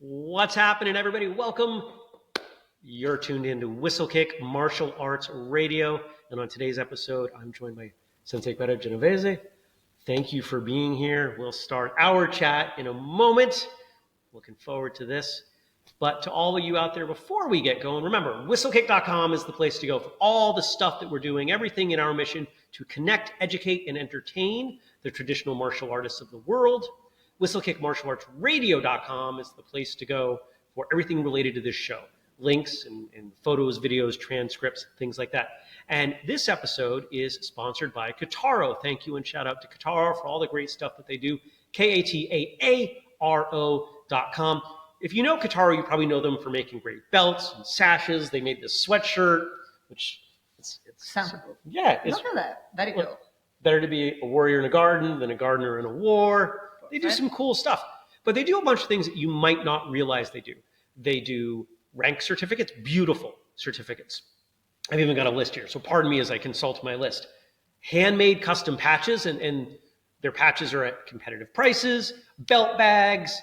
What's happening, everybody? Welcome. You're tuned in to whistlekick Martial Arts Radio. And on today's episode, I'm joined by Sensei Greta Genovese. Thank you for being here. We'll start our chat in a moment. Looking forward to this. But to all of you out there, before we get going, remember, whistlekick.com is the place to go for all the stuff that we're doing, everything in our mission to connect, educate, and entertain the traditional martial artists of the world. whistlekickmartialartsradio.com is the place to go for everything related to this show. Links and photos, videos, transcripts, things like that. And this episode is sponsored by Kataro. Thank you and shout out to Kataro for all the great stuff that they do. Kataro.com. If you know Kataro, you probably know them for making great belts and sashes. They made this sweatshirt, which it's yeah. Look at that. Very cool. Better to be a warrior in a garden than a gardener in a war. They do some cool stuff. But they do a bunch of things that you might not realize they do. They do rank certificates, beautiful certificates. I've even got a list here, so pardon me as I consult my list. Handmade custom patches, and their patches are at competitive prices, belt bags,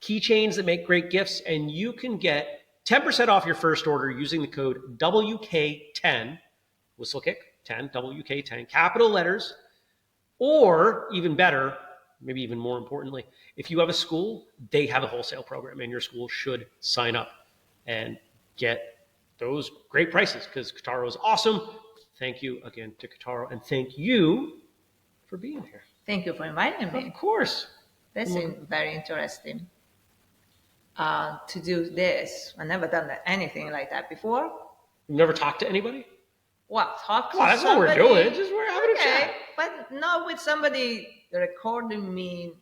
keychains that make great gifts, and you can get 10% off your first order using the code WK10, whistlekick 10, WK10, capital letters, or even better, maybe even more importantly, if you have a school, they have a wholesale program, and your school should sign up and get those great prices because Kataro is awesome. Thank you again to Kataro, and thank you for being here. Thank you for inviting me. Of course. This is very interesting to do this. I've never done anything like that before. You've never talked to anybody? Well, talk to that's somebody. What we're doing. Just we're having a chat. But not with somebody recording me,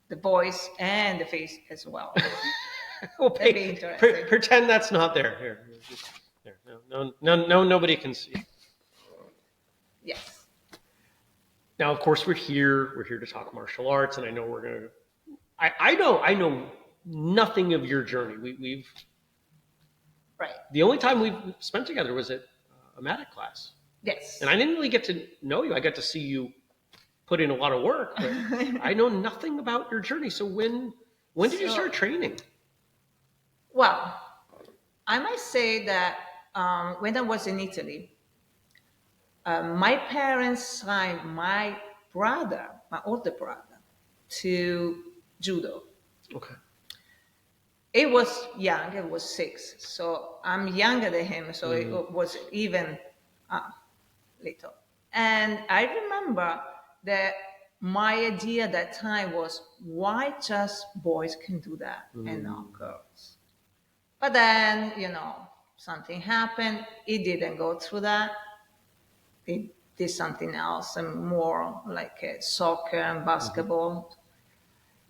the voice and the face as well. Well, That'd be interesting. Pretend that's not there. Here. No, nobody can see. Yes. Now, of course, we're here to talk martial arts, and I know we're going to. I know nothing of your journey. We've right. The only time we've spent together was at a Matic class. Yes. And I didn't really get to know you. I got to see you put in a lot of work, but I know nothing about your journey. So when did you start training? Well, I might say that when I was in Italy, my parents signed my older brother, to judo. Okay. It was young, it was 6. So I'm younger than him, so it was even little. And I remember that my idea at that time was, why just boys can do that and not girls? But then, something happened. It didn't go through that. It did something else and more like soccer and basketball.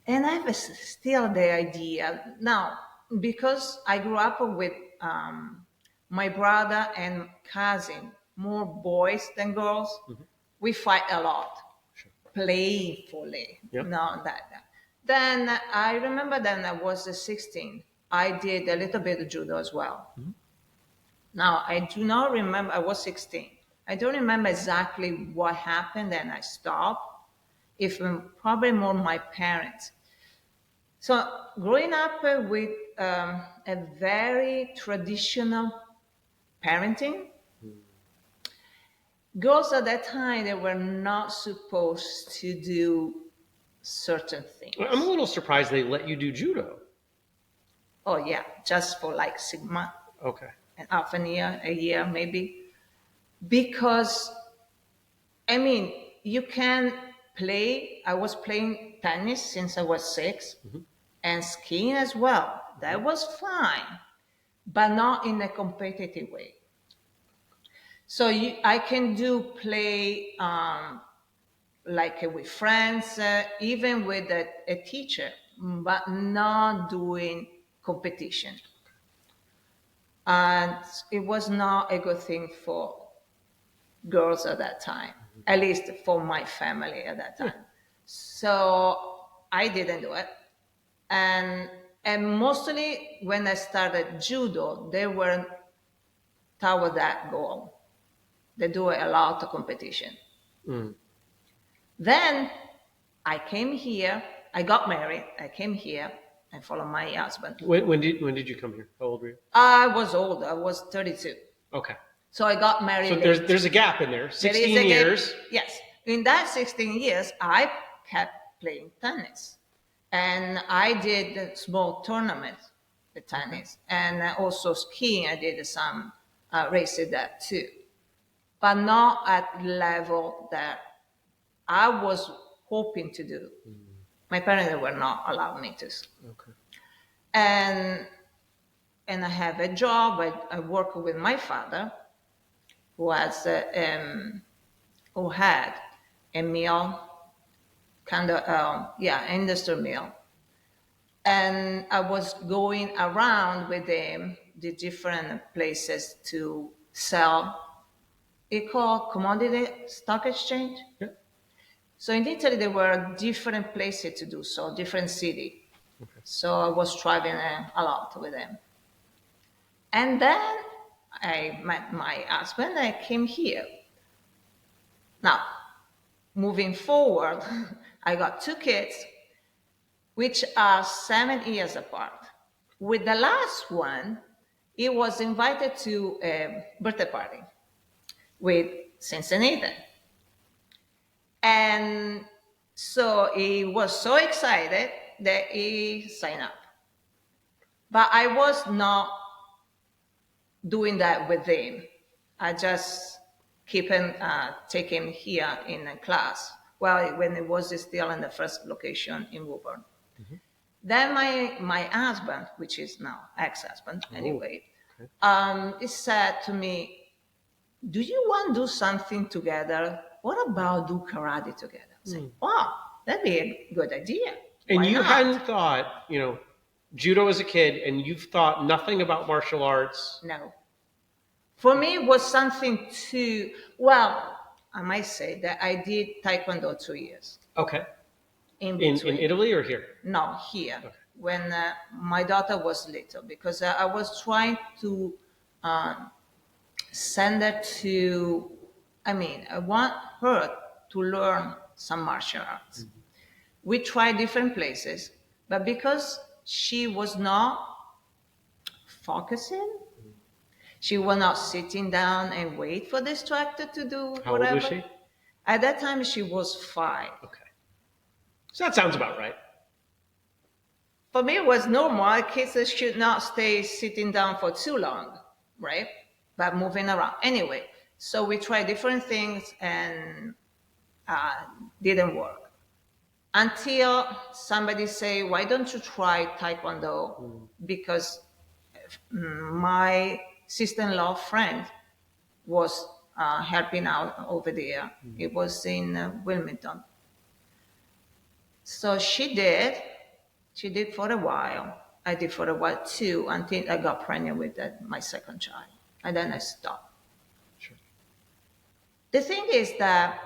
And I have still the idea now, because I grew up with my brother and cousin, more boys than girls. We fight a lot, playfully. Yep. No, that. Then I remember then I was 16. I did a little bit of judo as well. Now, I do not remember, I was 16. I don't remember exactly what happened and I stopped. Probably more my parents. So growing up with a very traditional parenting, girls at that time, they were not supposed to do certain things. I'm a little surprised they let you do judo. Oh yeah, just for like 6 months. Okay. And half a year maybe. Because, you can play. I was playing tennis since I was 6 and skiing as well. That was fine, but not in a competitive way. So I can play like with friends, even with a teacher, but not doing competition. And it was not a good thing for girls at that time, at least for my family at that time. So I didn't do it. And mostly when I started judo, they were toward that goal. They do a lot of competition. Then I came here, I got married, I came here, I followed my husband. When did you come here? How old were you? I was old. I was 32. Okay. So I got married So late. there's a gap in there. There is 16 a gap. years. Yes. In that 16 years, I kept playing tennis. And I did small tournaments with tennis. And also skiing, I did some races that too. But not at the level that I was hoping to do. My parents were not allowing me to. Okay. And I have a job. I work with my father, who has who had a mill, kind of industrial mill, and I was going around with him the different places to sell. It's called commodity stock exchange. Yeah. So in Italy, there were different places to do so, different city. Okay. So I was traveling a lot with him. And then I met my husband. I came here. Now, moving forward, I got 2 kids, which are 7 years apart. With the last one, he was invited to a birthday party with Sensei Nathan. And so he was so excited that he signed up. But I was not doing that with him. I just keep him taking here in a class. Well, when it was still in the first location in Woburn. Mm-hmm. Then my husband, which is now ex-husband anyway, he said to me, "Do you want to do something together? What about do karate together?" I said, "Wow, that'd be a good idea." And Why you not? hadn't thought, judo as a kid, and you've thought nothing about martial arts. No. For me, it was something well, I might say that I did Taekwondo 2 years. Okay. In Italy or here? No, here. Okay. When my daughter was little, because I was trying to send her to, I want her to learn some martial arts. Mm-hmm. We tried different places, but because she was not focusing, she was not sitting down and wait for the instructor to do How whatever. old was she? At that time, she was 5. Okay. So that sounds about right. For me, it was normal. Kids should not stay sitting down for too long, right? But moving around. Anyway, so we tried different things and didn't work. Until somebody say, "Why don't you try Taekwondo?" Because my sister-in-law friend was helping out over there. It was in Wilmington. So she did. She did for a while. I did for a while too, until I got pregnant with my second child. And then I stopped. Sure. The thing is that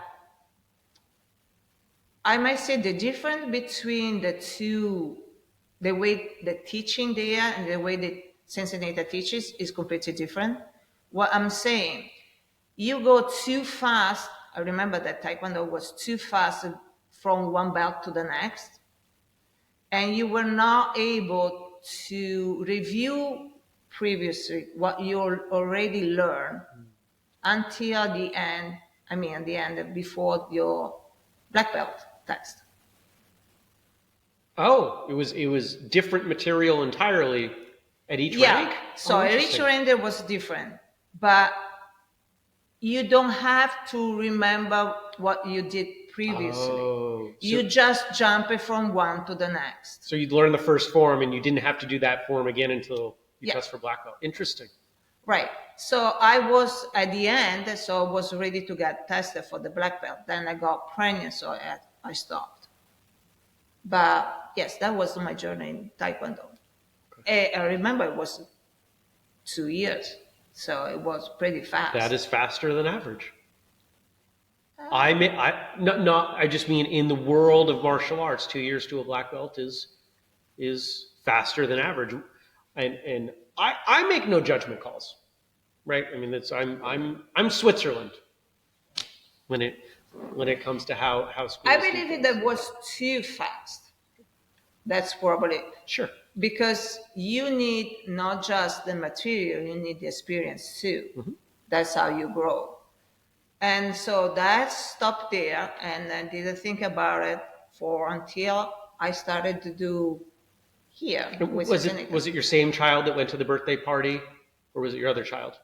I might say the difference between the two, the way the teaching there and the way the Sensei Greta teaches is completely different. What I'm saying, you go too fast. I remember that Taekwondo was too fast from one belt to the next. And you were not able to review previously what you already learned until the end, at the end before your black belt test. Oh, it was different material entirely at each rank? So at each rank there was different. But you don't have to remember what you did previously. Oh, you just jump it from one to the next. So you'd learn the first form and you didn't have to do that form again until you test for black belt. Interesting. Right. So I was at the end, so I was ready to get tested for the black belt. Then I got pregnant, so I stopped. But yes, that was my journey in Taekwondo. Okay. I remember it was 2 years, so it was pretty fast. That is faster than average. I just mean in the world of martial arts, 2 years to a black belt is faster than average, and I make no judgment calls, right? I mean, I'm Switzerland when it comes to how schools. I believe that was too fast. That's probably Sure. because you need not just the material, you need the experience too. That's how you grow. And so that stopped there, and I didn't think about it for until I started to do here with Was it your same child that went to the birthday party, or was it your other child?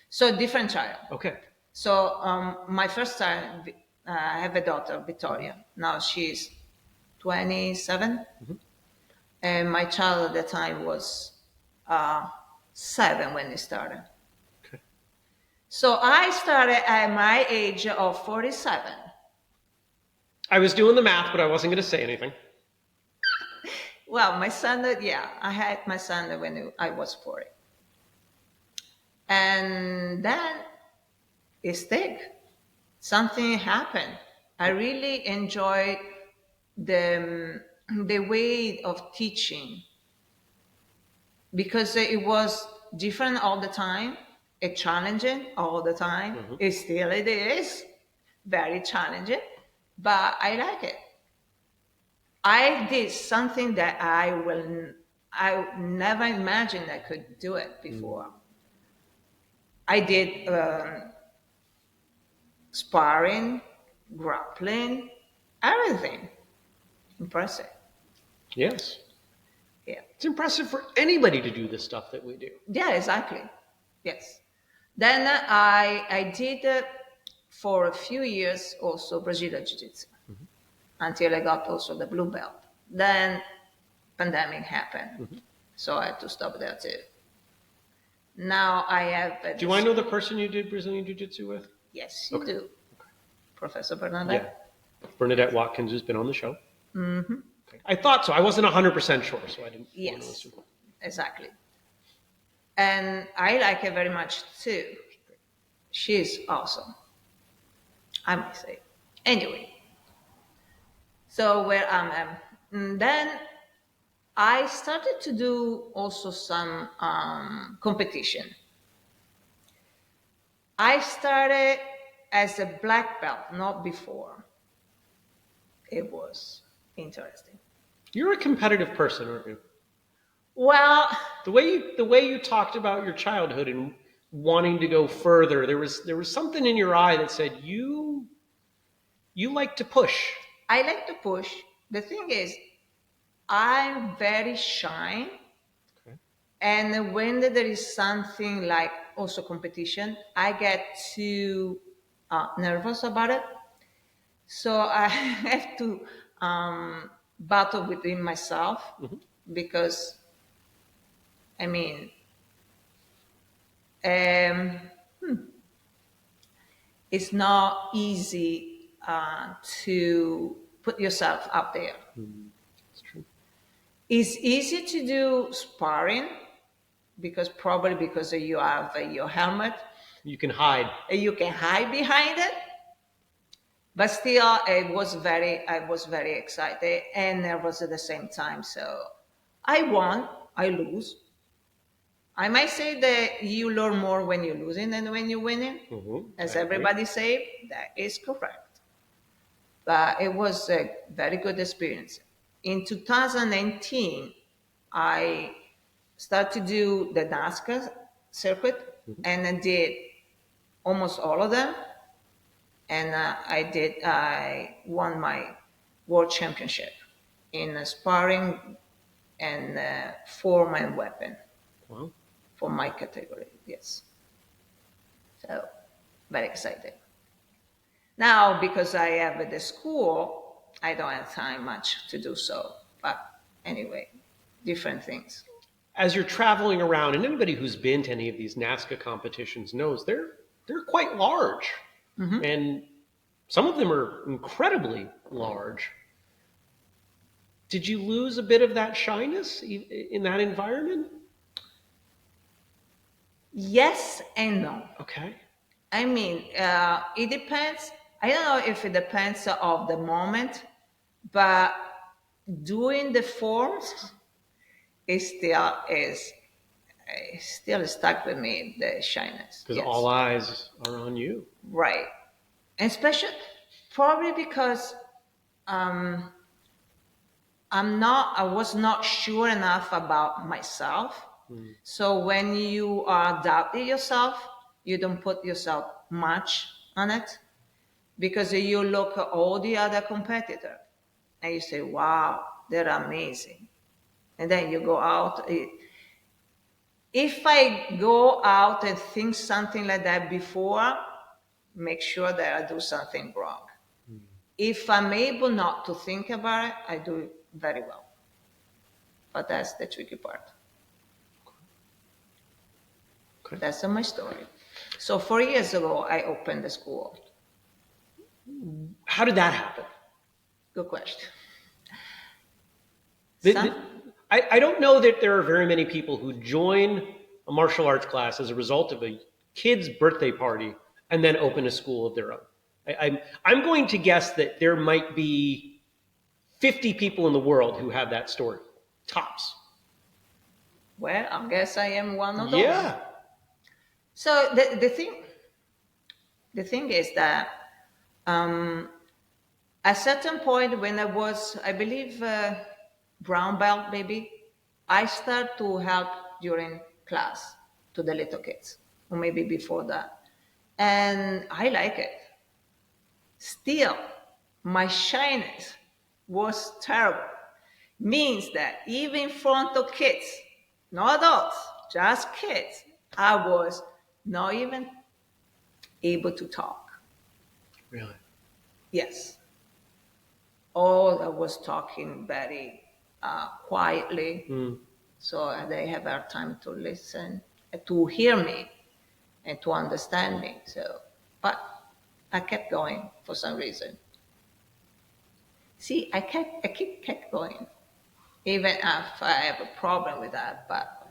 So different child. Okay. So my first child, I have a daughter, Victoria. Now she's 27, and my child at the time was 7 when it started. Okay. So I started at my age of 47. I was doing the math, but I wasn't going to say anything. Well, my son, I had my son when I was 40. And then it stuck. Something happened. I really enjoyed the way of teaching because it was different all the time, it challenging all the time. It is very challenging, but I like it. I did something that I never imagined I could do it before. I did sparring, grappling, everything. Impressive. Yes. Yeah. It's impressive for anybody to do the stuff that we do. Yeah, exactly. Yes. Then I did for a few years also Brazilian Jiu-Jitsu until I got also the blue belt. Then pandemic happened, so I had to stop there too. Now I have. Do I know the person you did Brazilian Jiu-Jitsu with? Yes, you Okay. do. Professor Bernadette. Yeah. Bernadette Watkins has been on the show. Okay. I thought so. I wasn't 100% sure, so I didn't want to Yes, assume. exactly. And I like her very much too. She's awesome, I must say. Anyway, so where am then I started to do also some competition. I started as a black belt, not before. It was interesting. You're a competitive person, aren't you? Well, The way you talked about your childhood and wanting to go further, there was something in your eye that said you like to push. I like to push. The thing is, I'm very shy. Okay. And when there is something like also competition, I get too nervous about it. So I have to battle within myself because, I mean, um, it's not easy to put yourself out there. That's true. It's easy to do sparring because you have your helmet. You can hide. You can hide behind it. But still, I was very excited and nervous at the same time. So I won, I lose. I might say that you learn more when you're losing than when you're winning. As everybody say, that is correct. But it was a very good experience. In 2019, I started to do the NASCAR circuit, and I did almost all of them. And I won my world championship in sparring and form and weapon Wow. for my category. Yes. So very excited. Now, because I have the school, I don't have time much to do so. But anyway, different things. As you're traveling around, and anybody who's been to any of these NASCAR competitions knows they're quite large, and some of them are incredibly large. Did you lose a bit of that shyness in that environment? Yes and no. Okay. I mean, it depends. I don't know if it depends of the moment, but doing the forms, it still stuck with me, the shyness. Because Yes. all eyes are on you. Right. And especially, probably because I was not sure enough about myself. So when you are doubting yourself, you don't put yourself much on it, because you look at all the other competitors and you say, wow, they're amazing. And then you go out. If I go out and think something like that before, make sure that I do something wrong. If I'm able not to think about it, I do it very well. But that's the tricky part. Okay. That's my story. So 4 years ago, I opened the school. How did that happen? Good question. I don't know that there are very many people who join a martial arts class as a result of a kid's birthday party and then open a school of their own. I'm going to guess that there might be 50 people in the world who have that story, tops. Well, I guess I am one of those. Yeah. So the thing is that at a certain point when I was, I believe, brown belt maybe, I started to help during class to the little kids, or maybe before that. And I like it. Still, my shyness was terrible. Means that even in front of kids, not adults, just kids, I was not even able to talk. Really? Yes. All I was talking very quietly, so they have our time to listen, to hear me, and to understand me. So, but I kept going for some reason. See, I kept going, even if I have a problem with that, but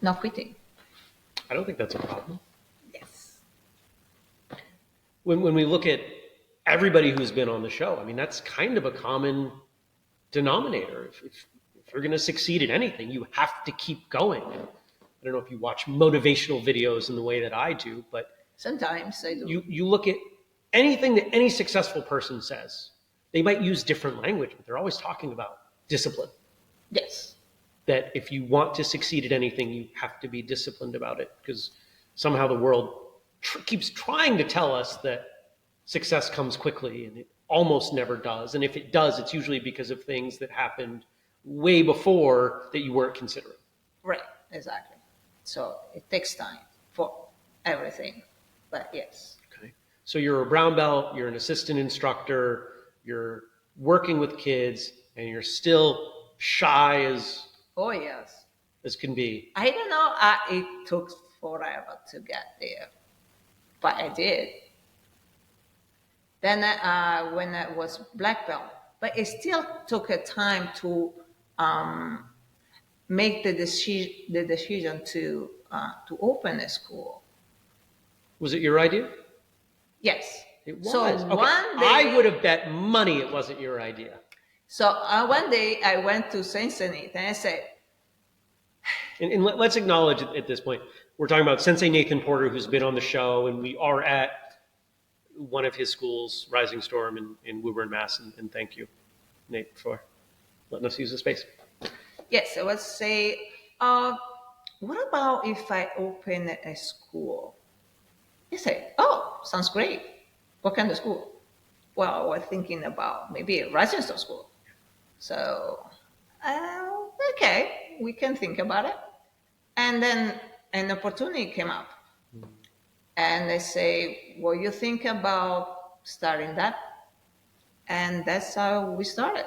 not quitting. I don't think that's a problem. Yes. When we look at everybody who's been on the show, I mean, that's kind of a common denominator. If you're going to succeed at anything, you have to keep going. I don't know if you watch motivational videos in the way that I do, but Sometimes I do. you look at anything that any successful person says, they might use different language, but they're always talking about discipline. Yes. That if you want to succeed at anything, you have to be disciplined about it, because somehow the world keeps trying to tell us that success comes quickly, and it almost never does. And if it does, it's usually because of things that happened way before that you weren't considering. Right, exactly. So it takes time for everything, but yes. Okay. So you're a brown belt, you're an assistant instructor, you're working with kids, and you're still shy Oh, yes. as can be. I don't know, it took forever to get there, but I did. Then when I was black belt, but it still took a time to make the decision to open a school. Was it your idea? Yes. It was. So Okay. one day, I would have bet money it wasn't your idea. So one day I went to Sensei and I said, And let's acknowledge at this point, we're talking about Sensei Nathan Porter, who's been on the show, and we are at one of his schools, Rising Storm in Woburn, Mass. And thank you, Nate, for letting us use the space. yes, I would say, what about if I open a school? He said, oh, sounds great. What kind of school? Well, we're thinking about maybe a Rising Storm school. So, okay, we can think about it. And then an opportunity came up. And they say, what do you think about starting that? And that's how we started.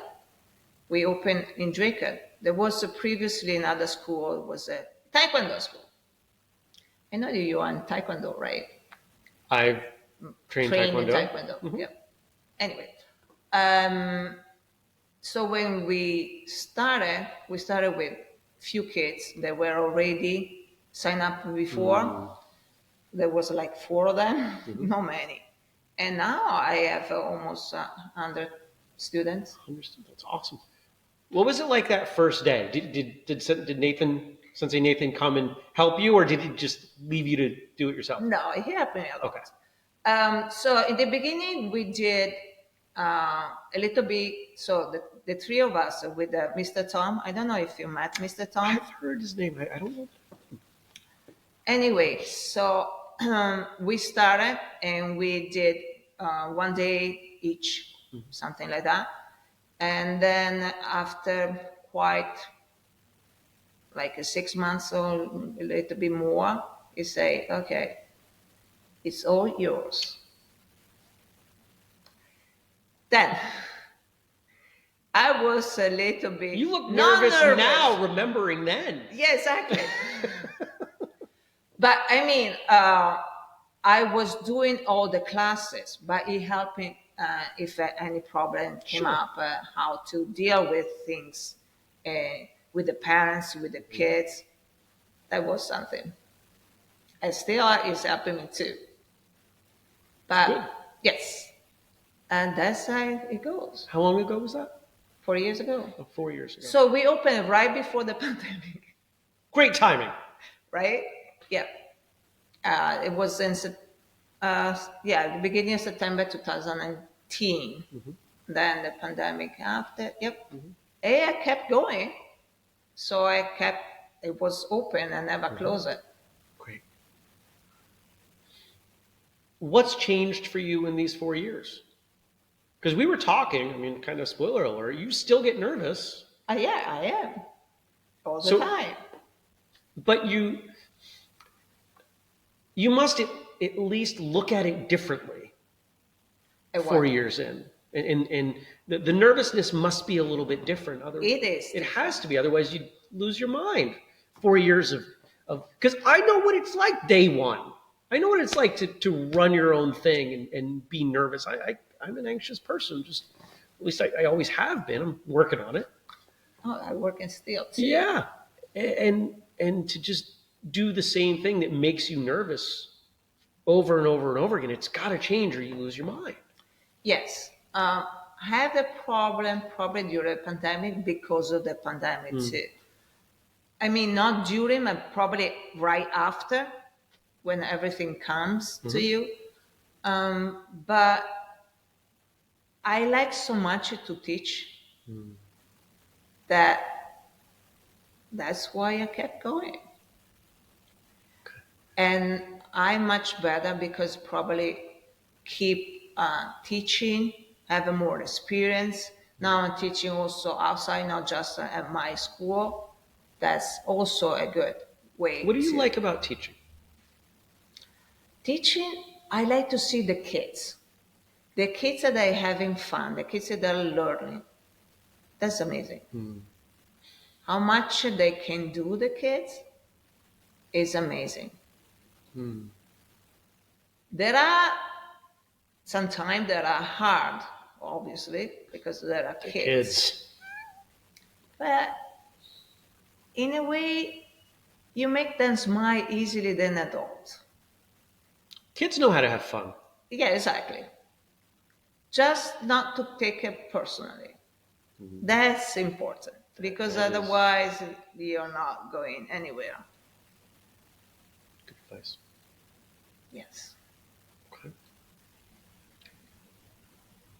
We opened in Draken. There was previously another school, it was a Taekwondo school. I know you are in Taekwondo, right? I've trained Taekwondo. In Taekwondo, yeah. Anyway, so when we started with few kids that were already signed up before. There was like 4 of them, not many. And now I have almost 100 students. Understood. That's awesome. What was it like that first day? Did Nathan, Sensei Nathan, come and help you, or did he just leave you to do it yourself? No, he helped me a lot. Okay. So in the beginning, we did a little bit. So the three of us with Mr. Tom. I don't know if you met Mr. Tom. I've heard his name. I don't know. Anyway, so we started and we did 1 day each, something like that. And then after quite like 6 months or a little bit more, you say, okay, it's all yours. Then I was a little bit. You look not nervous now, remembering then. Yeah, exactly. But I mean, I was doing all the classes, but it helped me if any problem came up, how to deal with things with the parents, with the kids. That was something. And still is helping me too. But Good. yes, and that's how it goes. How long ago was that? 4 years ago. Oh, 4 years ago. So we opened right before the pandemic. Great timing. Right? Yeah. It was in the beginning of September 2019. Then the pandemic after. Yep. And I kept going. So it was open and never closed it. Great. What's changed for you in these 4 years? Because we were talking, I mean, kind of spoiler alert, you still get nervous. Yeah, I am. All the time. But you must at least look at it differently 4 years in. And the nervousness must be a little bit different. It is. It has to be. Otherwise, you'd lose your mind. 4 years of because I know what it's like day one. I know what it's like to run your own thing and be nervous. I'm an anxious person. Just at least I always have been. I'm working on it. Oh, I work in steel too. Yeah, and to just do the same thing that makes you nervous over and over and over again, it's got to change or you lose your mind. Yes. I had a problem probably during the pandemic because of the pandemic too. I mean, not during, but probably right after when everything comes to you. But I like so much to teach that's why I kept going. And I'm much better because probably keep teaching, have more experience. Now I'm teaching also outside, not just at my school. That's also a good way. What do you like about teaching? Teaching, I like to see the kids. The kids that are having fun, the kids that are learning. That's amazing. How much they can do, the kids, is amazing. There are sometimes that are hard, obviously, because there are kids. But in a way, you make them smile easily than adults. Kids know how to have fun. Yeah, exactly. Just not to take it personally. That's important because otherwise you're not going anywhere. Good advice. Yes. Okay.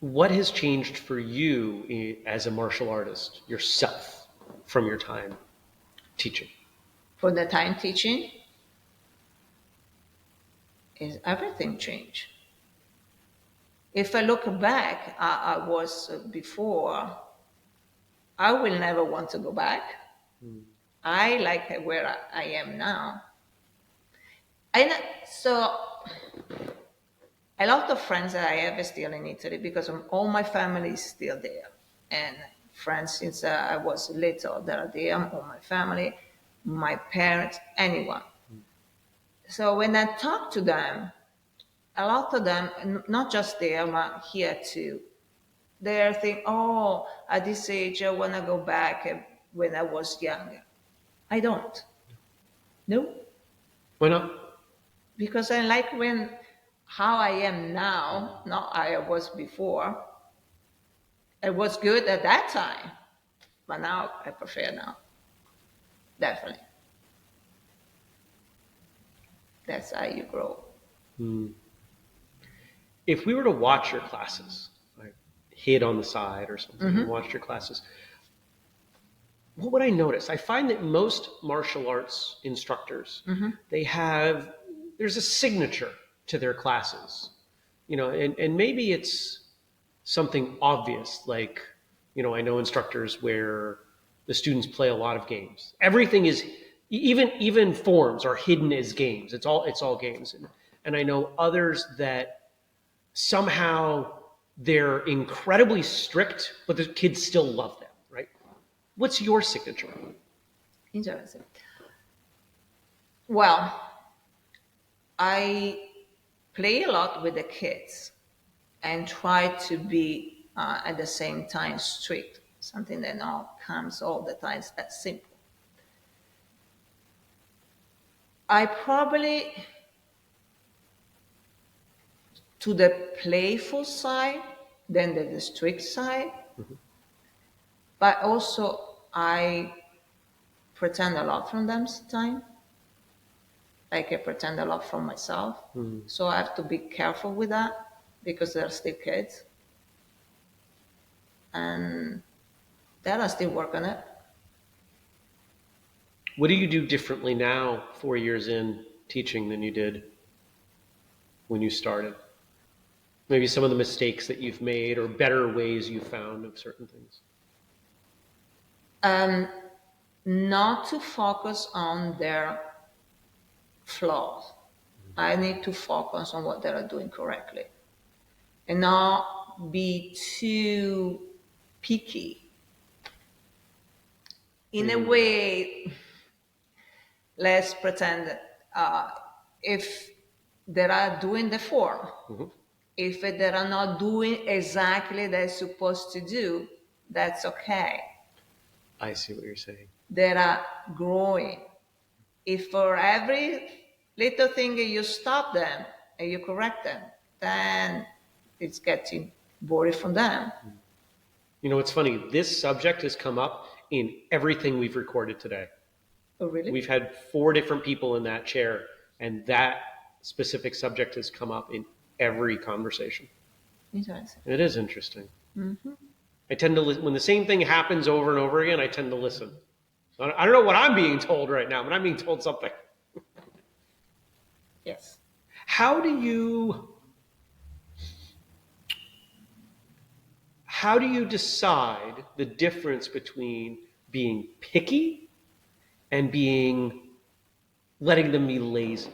What has changed for you as a martial artist, yourself, from your time teaching? For the time teaching, is everything changed. If I look back, I was before, I will never want to go back. I like where I am now. And so a lot of friends that I have are still in Italy because all my family is still there. And friends since I was little that are there, all my family, my parents, anyone. So when I talk to them, a lot of them, not just there, but here too, they're thinking, oh, at this age, I want to go back when I was younger. I don't. No. Why not? Because I like how I am now, not how I was before. It was good at that time, but now I prefer now. Definitely. That's how you grow. If we were to watch your classes, right, hid on the side or something and watched your classes. What would I notice? I find that most martial arts instructors, there's a signature to their classes, and maybe it's something obvious, like, I know instructors where the students play a lot of games. Everything is, even forms are hidden as games. It's all games. And I know others that somehow they're incredibly strict, but the kids still love them, right? What's your signature? Interesting. Well, I play a lot with the kids and try to be at the same time strict, something that not comes all the time. It's that simple. I probably, to the playful side, then the strict side, but also I pretend a lot from them sometimes. Like I pretend a lot from myself. So I have to be careful with that because they're still kids. And that I still work on it. What do you do differently now, 4 years in teaching, than you did when you started? Maybe some of the mistakes that you've made or better ways you found of certain things. Not to focus on their flaws. I need to focus on what they are doing correctly and not be too picky. In a way, let's pretend if they are doing the form, if they are not doing exactly they're supposed to do, that's okay. I see what you're saying. They are growing. If for every little thing you stop them and you correct them, then it's getting boring from them. It's funny. This subject has come up in everything we've recorded today. Oh, really? We've had 4 different people in that chair, and that specific subject has come up in every conversation. Interesting. It is interesting. I tend to listen when the same thing happens over and over again. I tend to listen. I don't know what I'm being told right now, but I'm being told something. Yes. How do you decide the difference between being picky and letting them be lazy?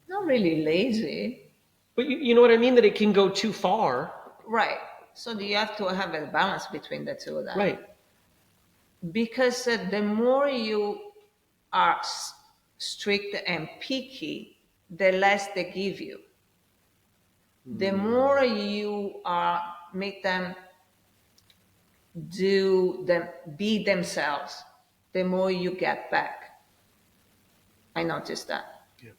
Not really lazy. But you know what I mean? That it can go too far. Right. So you have to have a balance between the two of them. Right. Because the more you are strict and picky, the less they give you. The more you make them be themselves, the more you get back. I noticed that. Yeah.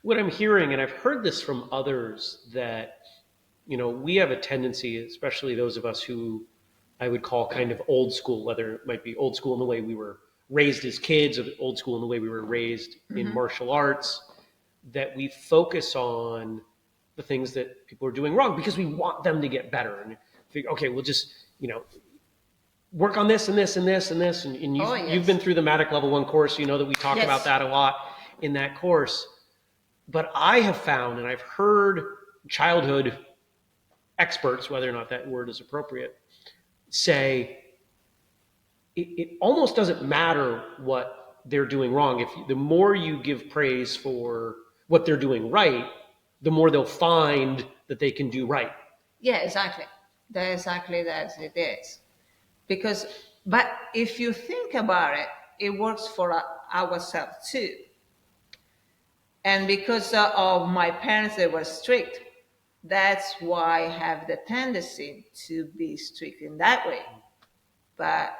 What I'm hearing, and I've heard this from others, that we have a tendency, especially those of us who I would call kind of old school, whether it might be old school in the way we were raised as kids, or old school in the way we were raised in martial arts, that we focus on the things that people are doing wrong because we want them to get better. And figure, okay, we'll just, work on this and this and this and this. And you've been through the MATIC Level 1 course, you know that we talk about that a lot in that course. But I have found, and I've heard childhood experts, whether or not that word is appropriate, say it almost doesn't matter what they're doing wrong. The more you give praise for what they're doing right, the more they'll find that they can do right. Yeah, exactly. That's exactly as it is. But if you think about it, it works for ourselves too. And because of my parents, they were strict. That's why I have the tendency to be strict in that way. But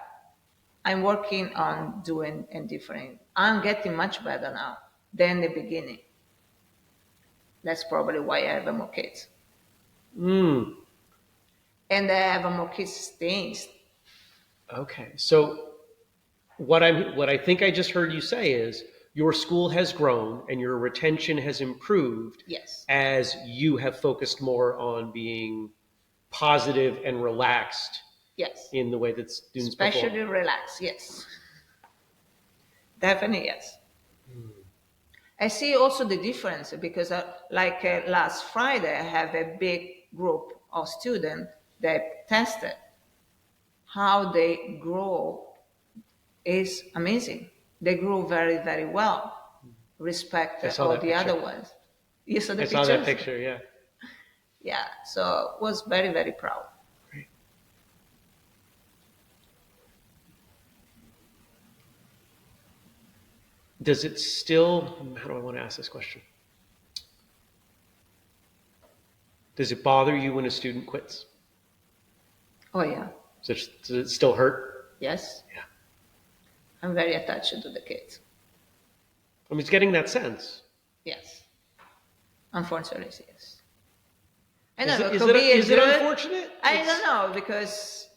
I'm working on doing a different. I'm getting much better now than the beginning. That's probably why I have more kids. And I have more kids things. Okay, so what I think I just heard you say is your school has grown and your retention has improved. Yes. As you have focused more on being positive and relaxed Yes. in the way that students Especially perform. relaxed, yes. Definitely, yes. I see also the difference because last Friday, I have a big group of students that tested how they grow is amazing. They grow very, very well. Respect I saw all that the picture. other ones. You saw the I pictures? saw that picture, yeah. Yeah, so was very, very proud. Great. Does it still, how do I want to ask this question? Does it bother you when a student quits? Oh yeah, Does it still hurt? yes. Yeah. I'm very attached to the kids. I mean, it's getting that sense. Yes. Unfortunately, yes. I Is know it, it is could it, be a is it good. unfortunate? I don't know because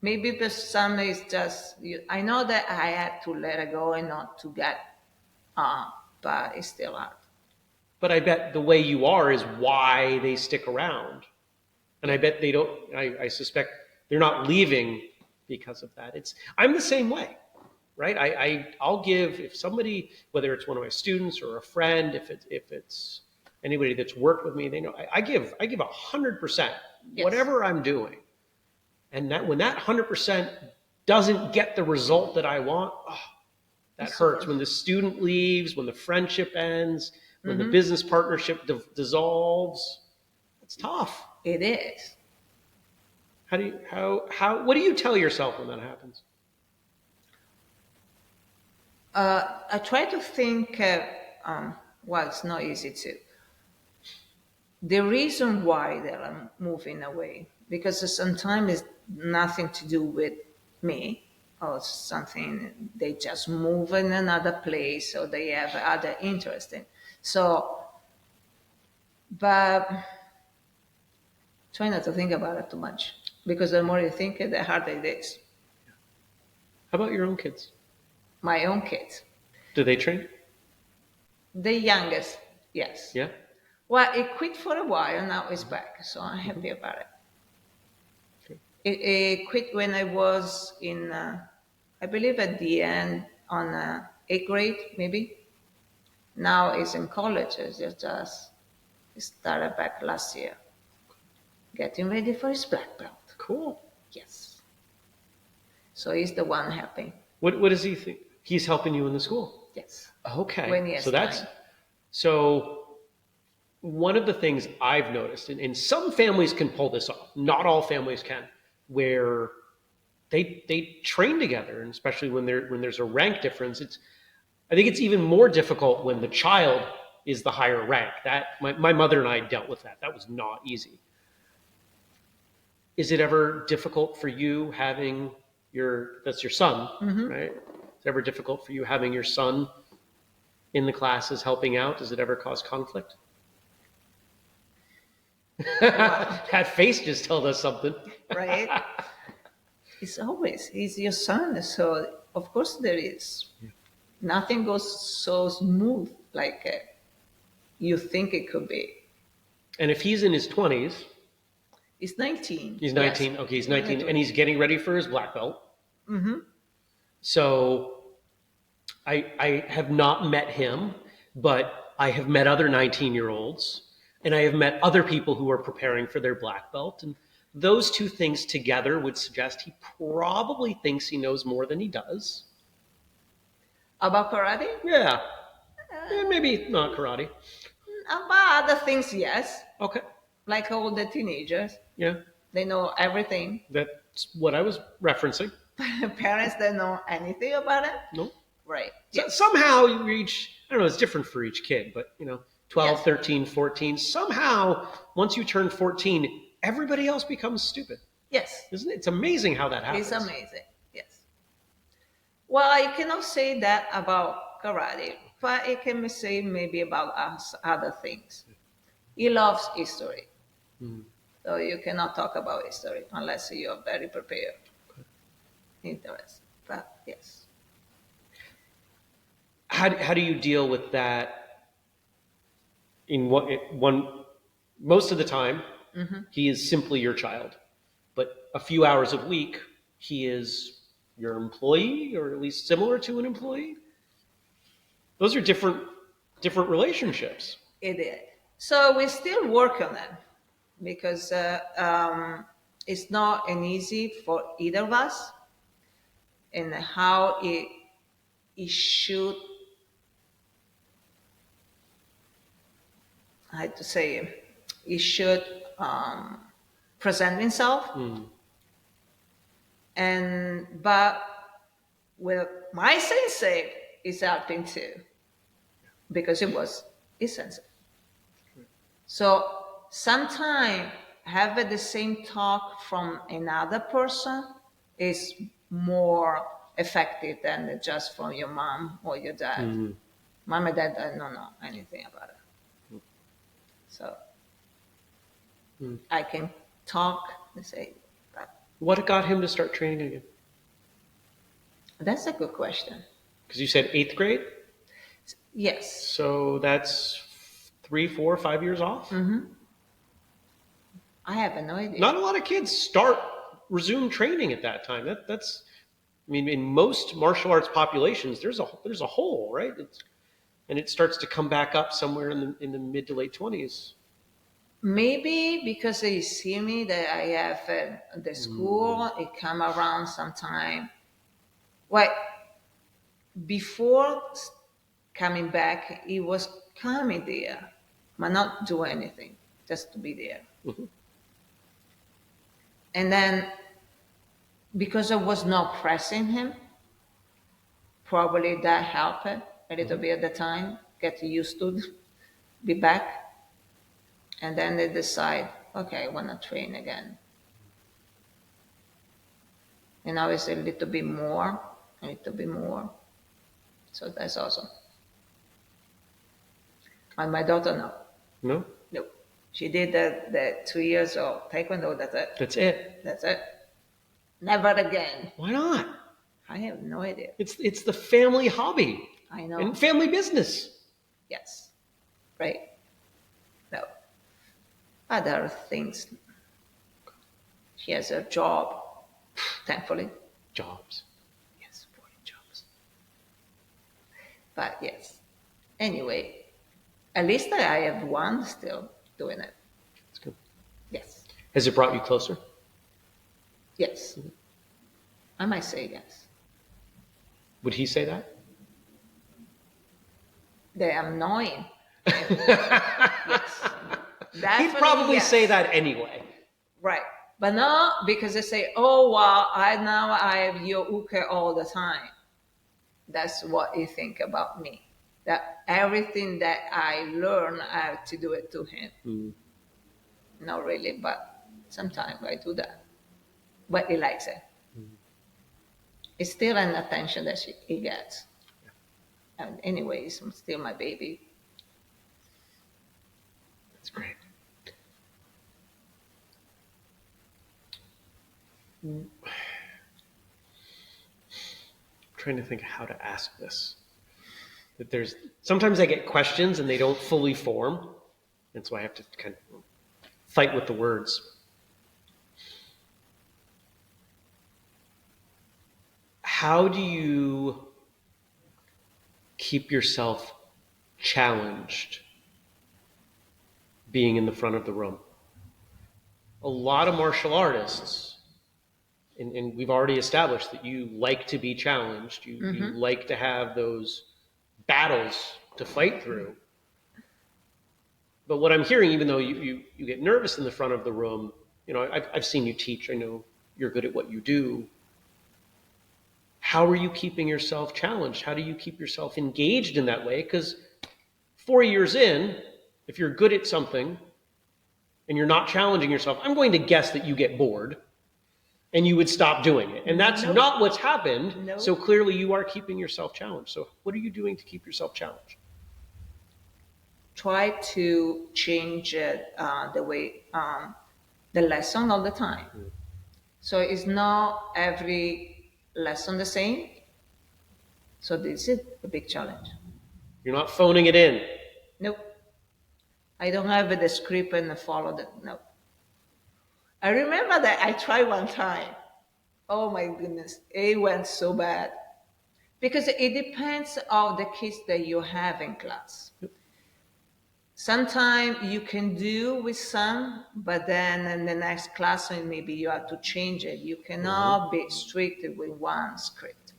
maybe for some is just. I know that I had to let it go and not to get, but it's still hard. But I bet the way you are is why they stick around. And I bet they don't, I suspect they're not leaving because of that. I'm the same way, right? I'll give, if somebody, whether it's one of my students or a friend, if it's anybody that's worked with me, they know, I give 100%, Yes. whatever I'm doing. And that when that 100% doesn't get the result that I want, that It's hurts. super. When the student leaves, when the friendship ends, when the business partnership dissolves, it's tough. It is. What do you tell yourself when that happens? I try to think. Well, it's not easy to. The reason why they are moving away because sometimes it's nothing to do with me or something. They just move in another place or they have other interest in. So, but try not to think about it too much because the more you think it, the harder it is. How about your own kids? My own kids, Do they train? the youngest, yes. Yeah. Well, it quit for a while, now it's back, so I'm happy about it. Okay. It quit when I was in, I believe at the end on 8th grade, maybe. Now it's in college, it's just it started back last year. Getting ready for his black belt. Cool. Yes. So he's the one helping. What does he think? He's helping you in the school. Yes. Okay. When he has time. So one of the things I've noticed, and some families can pull this off, not all families can, where they train together, and especially when there's a rank difference, I think it's even more difficult when the child is the higher rank. That my mother and I dealt with that. That was not easy. Is it ever difficult for you having that's your son, right? Is it ever difficult for you having your son in the classes helping out? Does it ever cause conflict? That face just told us something. Right? He's your son, so of course there is. Yeah. Nothing goes so smooth like you think it could be. And if he's in his 20s, He's 19. he's 19. Yes. Okay, he's 19, and he's getting ready for his black belt. Mm-hmm. So I have not met him, but I have met other 19-year-olds, and I have met other people who are preparing for their black belt. And those two things together would suggest he probably thinks he knows more than he does. About karate? Yeah. Maybe not karate. About other things, yes. Okay. Like all the teenagers. Yeah. They know everything. That's what I was referencing. Parents don't know anything about it. No. Right. So Yes. somehow you reach, I don't know, it's different for each kid, but 12, Yes. 13, 14, somehow once you turn 14, everybody else becomes stupid. Yes. Isn't it? It's amazing how that happens. It's amazing. Yes. Well, I cannot say that about karate, but I can say maybe about us other things. He loves history. So you cannot talk about history unless you are very prepared. Interest. But yes. How do you deal with that in most of the time He is simply your child. But a few hours a week, he is your employee, or at least similar to an employee. Those are different relationships. It is. So we still work on that because it's not an easy for either of us, and how it should, I had to say, it should present himself. But with my sensei is helping too, because it was his sensei. So sometimes having the same talk from another person is more effective than just from your mom or your dad. Mom and dad don't know anything about it. So I can talk and say, What got him to start training again? that's a good question. Because you said 8th grade? Yes. So that's 3, 4, 5 years off? I have no idea. Not a lot of kids resume training at that time. That's, I mean, in most martial arts populations, there's a hole, right? And it starts to come back up somewhere in the mid to late 20s. Maybe because they see me that I have the school, it come around sometime. Well, before coming back, it was coming there, but not do anything, just to be there. And then, because I was not pressing him, probably that helped a little bit at the time, get used to be back. And then they decide, okay, I want to train again. And now it's a little bit more. So that's awesome. And my daughter, no. No. She did the 2 years of Taekwondo, that's it. That's it. Never again. Why not? I have no idea. It's the family hobby. I know. And family business. Yes. Right. No. Other things. She has a job, thankfully. Jobs. Yes, 40 jobs. But yes. Anyway, at least I have one still doing it. That's good. Yes. Has it brought you closer? Yes. I might say yes. Would he say that? They are annoying. Yes. He'd probably say that anyway. Right. But not because they say, oh, wow, I have your uke all the time. That's what he think about me. That everything that I learn, I have to do it to him. Not really, but sometimes I do that. But he likes it. It's still an attention that he gets. And anyway, he's still my baby. That's great. I'm trying to think how to ask this. That sometimes I get questions and they don't fully form, and so I have to kind of fight with the words. How do you keep yourself challenged being in the front of the room? A lot of martial artists, and we've already established that you like to be challenged, you like to have those battles to fight through. But what I'm hearing, even though you get nervous in the front of the room, I've seen you teach, I know you're good at what you do. How are you keeping yourself challenged? How do you keep yourself engaged in that way? Because 4 years in, if you're good at something and you're not challenging yourself, I'm going to guess that you get bored and you would stop doing it. And that's not what's happened. Nope. So clearly you are keeping yourself challenged. So what are you doing to keep yourself challenged? Try to change the way, the lesson all the time. So it's not every lesson the same. So this is a big challenge. You're not phoning it in. Nope. I don't have the script and follow the, no. I remember that I tried one time. Oh my goodness, it went so bad. Because it depends on the kids that you have in class. Sometimes you can do with some, but then in the next class maybe you have to change it. You cannot be strict with one script.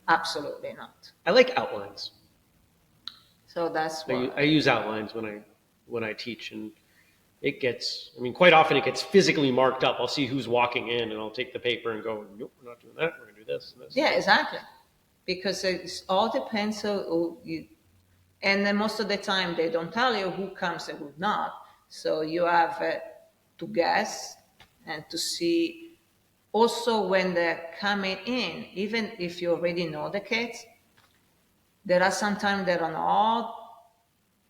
Absolutely not. I like outlines. So that's what I use outlines when I teach, and it gets. I mean, quite often it gets physically marked up. I'll see who's walking in, and I'll take the paper and go, "Nope, we're not doing that. We're going to do this and this." yeah, exactly. Because it all depends on who you, and then most of the time they don't tell you who comes and who not. So you have to guess and to see. Also, when they're coming in, even if you already know the kids, there are sometimes they are not.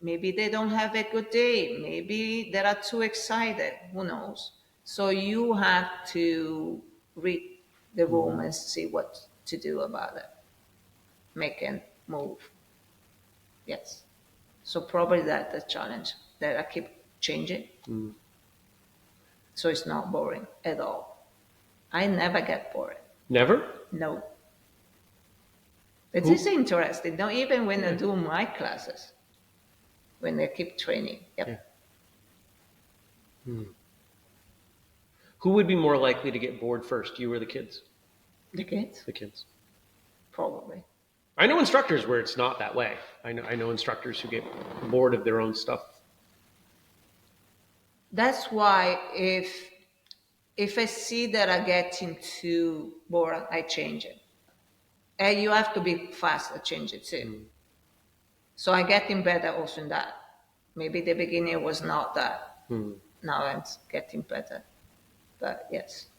Maybe they don't have a good day. Maybe they are too excited. Who knows? So you have to read the room and see what to do about it. Make a move. Yes. So probably that's the challenge that I keep changing. So it's not boring at all. I never get bored. Never. No. It is interesting. Not even when I do my classes, when I keep training. Yep. Yeah. Who would be more likely to get bored first, you or the kids? The kids? The kids. Probably. I know instructors where it's not that way. I know instructors who get bored of their own stuff. That's why if I see that I'm getting too bored, I change it. And you have to be fast to change it too. So I'm getting better also in that. Maybe the beginning was not that. Now I'm getting better. But yes.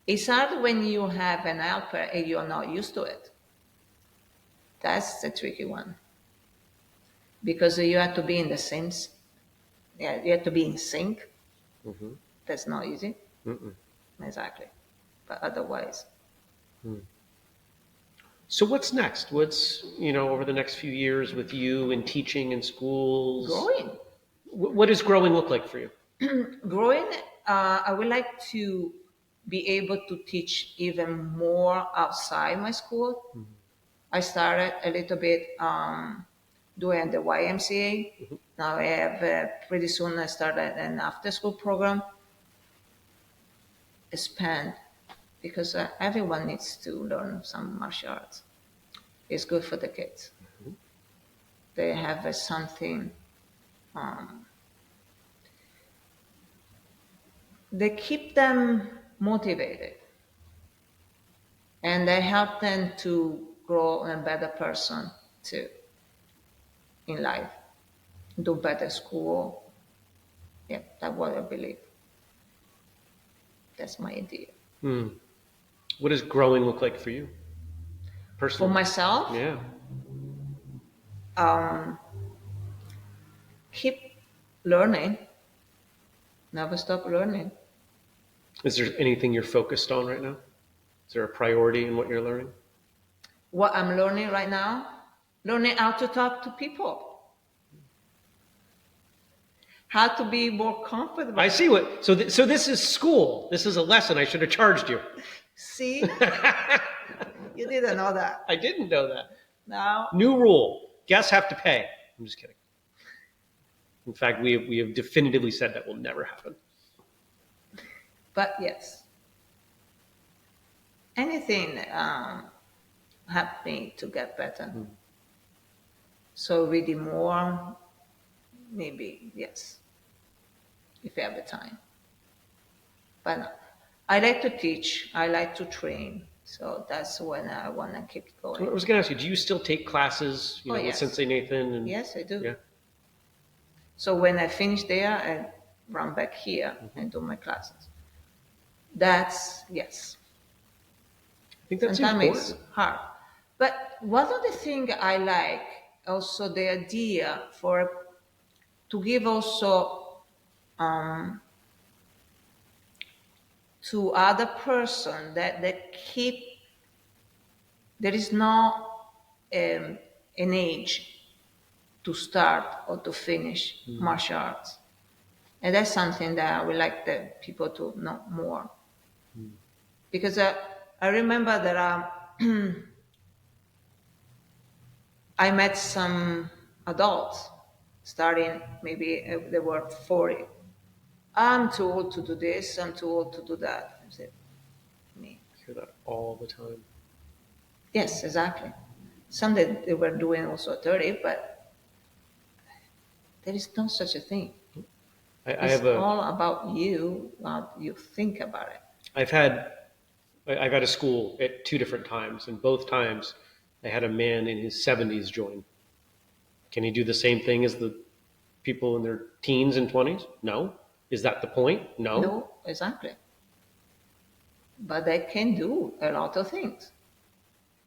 It's hard when you have an helper and you're not used to it. That's the tricky one. Because you have to be in the same, you have to be in sync. That's not easy. Exactly. But otherwise. So what's next? What's, over the next few years with you and teaching in schools? Growing. What does growing look like for you? Growing, I would like to be able to teach even more outside my school. I started a little bit doing the YMCA. Now I have, pretty soon I started an after school program. Expand, because everyone needs to learn some martial arts. It's good for the kids. They have something, they keep them motivated, and they help them to grow a better person too in life, do better school. Yeah, that's what I believe. That's my idea. What does growing look like for you? Personally? For myself, Yeah. keep learning, never stop learning. Is there anything you're focused on right now? Is there a priority in what you're learning? What I'm learning right now, learning how to talk to people, how to be more comfortable. I see what. So this is school. This is a lesson. I should have charged you. See, you didn't know that. I didn't know that. Now, New rule: guests have to pay. I'm just kidding. In fact, we have definitively said that will never happen. but yes, anything helped me to get better. So reading more, maybe yes, if you have the time. But no. I like to teach. I like to train. So that's when I want to keep I going. was going to ask you: do you still take classes? With yes. Sensei Nathan? And, Yes, I do. Yeah. So when I finish there, I run back here and do my classes. That's, yes. I think that's Sometimes important. it's hard. But one of the things I like, also the idea to give also to other person that they keep, there is no an age to start or to finish martial arts. And that's something that I would like the people to know more. Because I remember that I met some adults starting, maybe they were 40. I'm too old to do this, I'm too old to do that. I said, me. I hear that all the time. Yes, exactly. Some that they were doing also at 30, but there is no such a thing. I It's have a, all about you, what you think about it. I've had, I've had a school at 2 different times, and both times I had a man in his 70s join. Can he do the same thing as the people in their teens and 20s? No. Is that the point? No. No, exactly. But they can do a lot of things.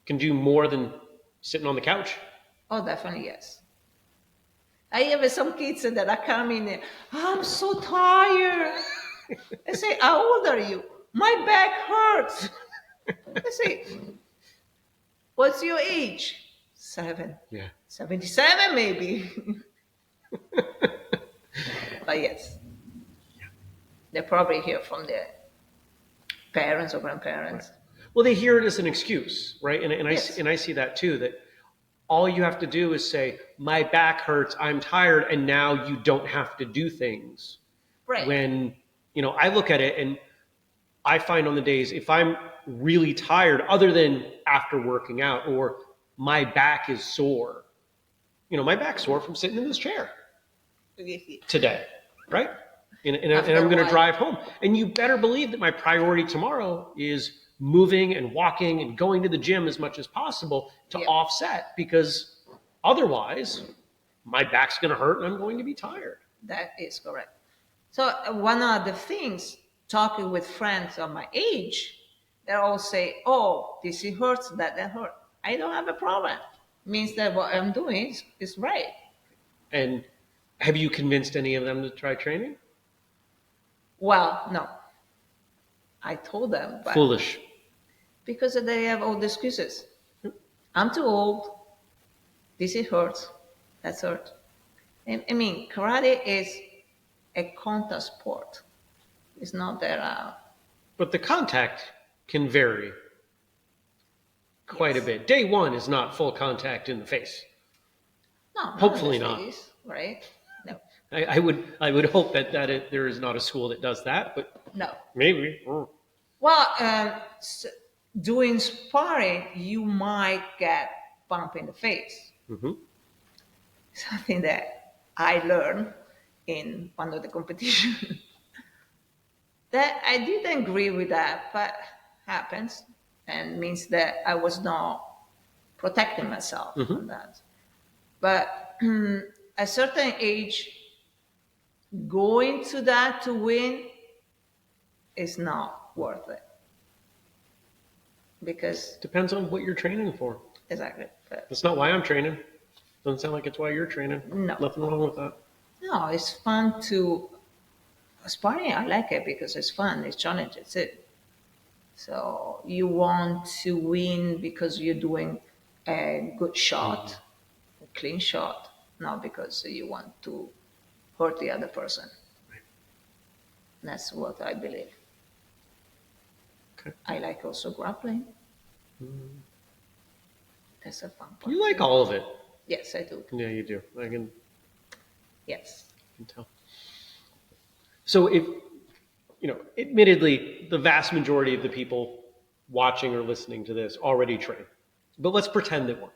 Can do more than sitting on the couch. Oh, definitely, yes. I have some kids that are coming in, I'm so tired. I say, how old are you? My back hurts. I say, what's your age? 7. Yeah. 77 maybe. But yes, they probably hear from their parents or grandparents. Well, they hear it as an excuse, right? Yes. And I see that too, that all you have to do is say, my back hurts, I'm tired, and now you don't have to do things. Right. When, I look at it and I find on the days, if I'm really tired, other than after working out, or my back is sore, my back's sore from sitting in this chair today, right? And I'm going to drive home. And you better believe that my priority tomorrow is moving and walking and going to the gym as much as possible to offset, because otherwise my back's going to hurt and I'm going to be tired. That is correct. So one of the things, talking with friends of my age, they all say, oh, this hurts, that hurt. I don't have a problem. Means that what I'm doing is right. And have you convinced any of them to try training? Well, no. I told them. But Foolish. because they have all the excuses. I'm too old. This hurts. That hurts. I mean, karate is a contact sport. It's not that. But the contact can vary quite a bit. Day one is not full contact in the face. No, Hopefully not. Face, right? No. I would hope that there is not a school that does that, but No. maybe. Well, doing sparring, you might get bump in the face. Mm-hmm. Something that I learned in one of the competitions. That I didn't agree with that, but happens, and means that I was not protecting myself from that. But at a certain age, going to that to win is not worth it. Because Depends on what you're training for. exactly. But That's not why I'm training. Doesn't sound like it's why you're training. No. Nothing wrong with that. no, it's fun to sparring. I like it because it's fun. It's challenging. It's it. So you want to win because you're doing a good shot, a clean shot, not because you want to hurt the other person. That's what I believe. Okay. I like also grappling. That's a fun part. You like all of it. Yes, I do. Yeah, you do. I can Yes. tell. So if, admittedly, the vast majority of the people watching or listening to this already train. But let's pretend that one.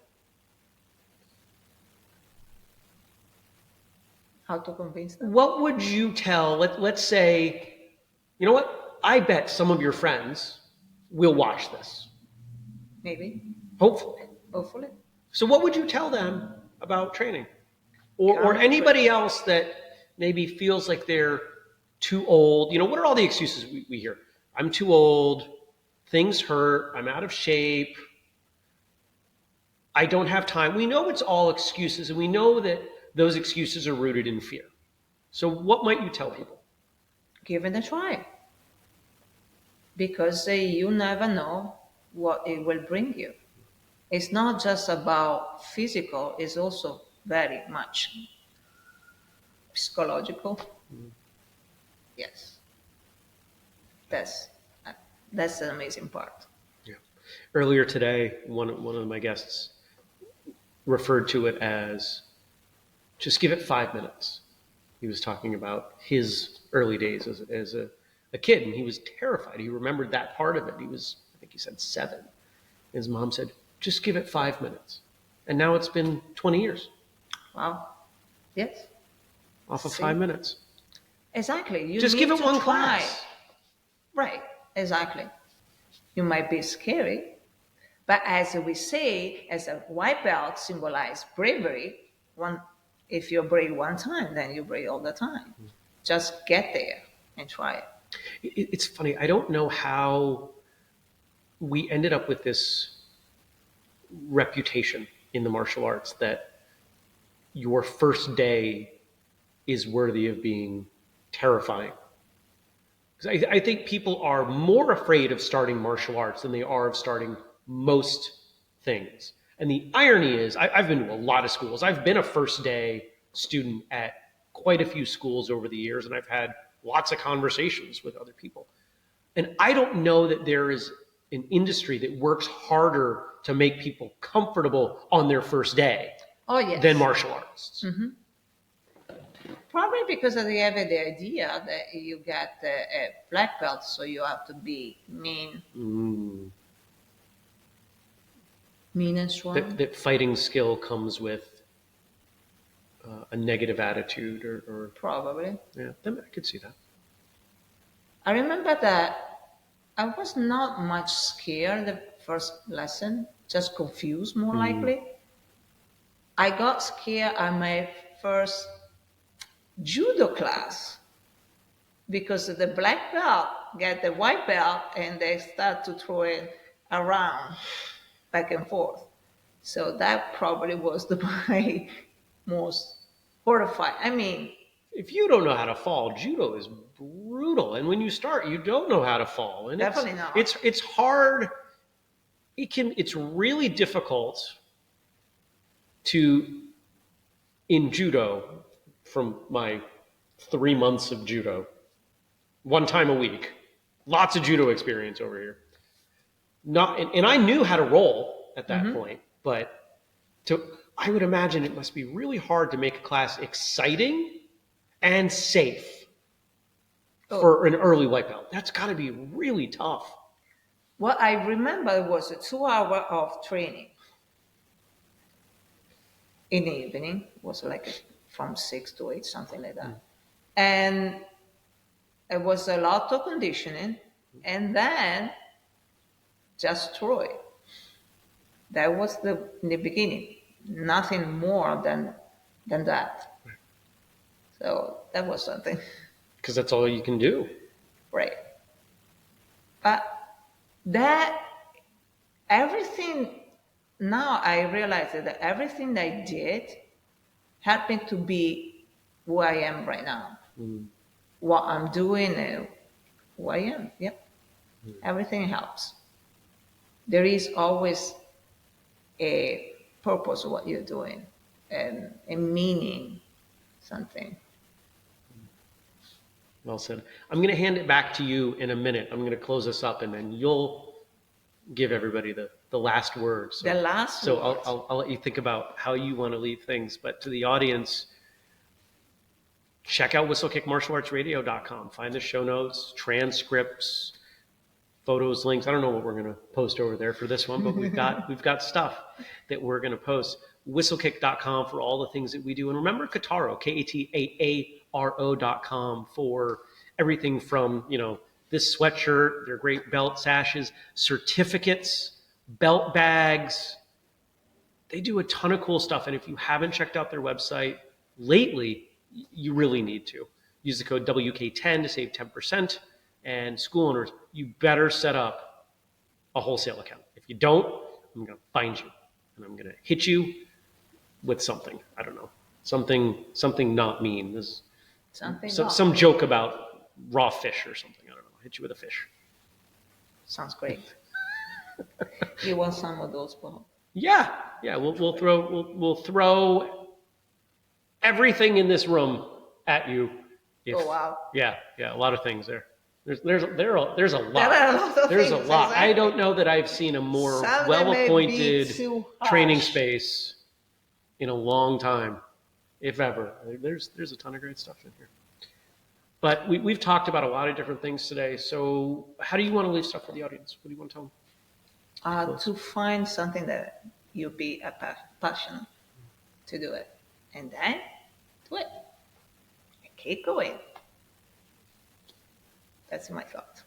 How to convince them? What would you tell, let's say, you know what? I bet some of your friends will watch this. Maybe. Hopefully. Hopefully. So what would you tell them about training? Or anybody else that maybe feels like they're too old? What are all the excuses we hear? I'm too old. Things hurt. I'm out of shape. I don't have time. We know it's all excuses, and we know that those excuses are rooted in fear. So what might you tell people? Give it a try. Because you never know what it will bring you. It's not just about physical, it's also very much psychological. Yes. That's the amazing part. Yeah. Earlier today, one of my guests referred to it as just give it 5 minutes. He was talking about his early days as a kid, and he was terrified. He remembered that part of it. I think he said 7. His mom said, just give it 5 minutes. And now it's been 20 years. Wow. Yes. Off of See? 5 minutes. Exactly. You Just need give it to one try. class. Right. Exactly. You might be scary, but as we say, as a white belt symbolize bravery. If you're brave one time, then you're brave all the time. Just get there and try it. It's funny. I don't know how we ended up with this reputation in the martial arts that your first day is worthy of being terrifying. Because I think people are more afraid of starting martial arts than they are of starting most things. And the irony is, I've been to a lot of schools. I've been a first day student at quite a few schools over the years, and I've had lots of conversations with other people. And I don't know that there is an industry that works harder to make people comfortable on their first day than martial arts. Mm-hmm. Probably because they have the idea that you get a black belt, so you have to be mean and strong. That fighting skill comes with a negative attitude, or Probably. Yeah, I could see that. I remember that I was not much scared the first lesson, just confused more likely. I got scared at my first judo class because the black belt get the white belt and they start to throw it around back and forth. So that probably was my most horrified. I mean, if you don't know how to fall, judo is brutal. And when you start, you don't know how to fall. And definitely not. It's hard. It's really difficult in judo, from my 3 months of judo, 1 time a week, lots of judo experience over here. And I knew how to roll at that point, but I would imagine it must be really hard to make a class exciting and safe for an early white belt. That's got to be really tough. What I remember was a 2 hour of training in the evening. It was like from 6 to 8, something like that. And it was a lot of conditioning, and then just throw it. That was in the beginning. Nothing more than that. So that was something. Because that's all you can do. Right. But that everything, now I realize that everything I did helped me to be who I am right now. What I'm doing and who I am. Yep. Everything helps. There is always a purpose of what you're doing and a meaning, something. Well said. I'm going to hand it back to you in a minute. I'm going to close this up, and then you'll give everybody the last word. So, The last so word. I'll let you think about how you want to leave things. But to the audience, check out whistlekickmartialartsradio.com. Find the show notes, transcripts, photos, links. I don't know what we're going to post over there for this one, but we've got stuff that we're going to post. Whistlekick.com for all the things that we do. And remember Kataro, KATAARO.com, for everything from, this sweatshirt, their great belt sashes, certificates, belt bags. They do a ton of cool stuff. And if you haven't checked out their website lately, you really need to. Use the code WK10 to save 10%. And school owners, you better set up a wholesale account. If you don't, I'm going to find you. And I'm going to hit you with something. I don't know. Something not mean. There's some joke about raw fish or something. I don't know. I'll hit you with a fish. Sounds great. You want some of those, Bob? Yeah. We'll throw everything in this room at you Oh, wow. Yeah, a lot of things there. There's a lot. There are a lot of There's a things, lot. I exactly. don't know that I've seen a more Some that may be well-appointed too training harsh. space in a long time, if ever. There's a ton of great stuff in here. But we've talked about a lot of different things today. So how do you want to leave stuff for the audience? What do you want to tell them? To find something that you be a passion to do it, and then do it. And keep going. That's my thought.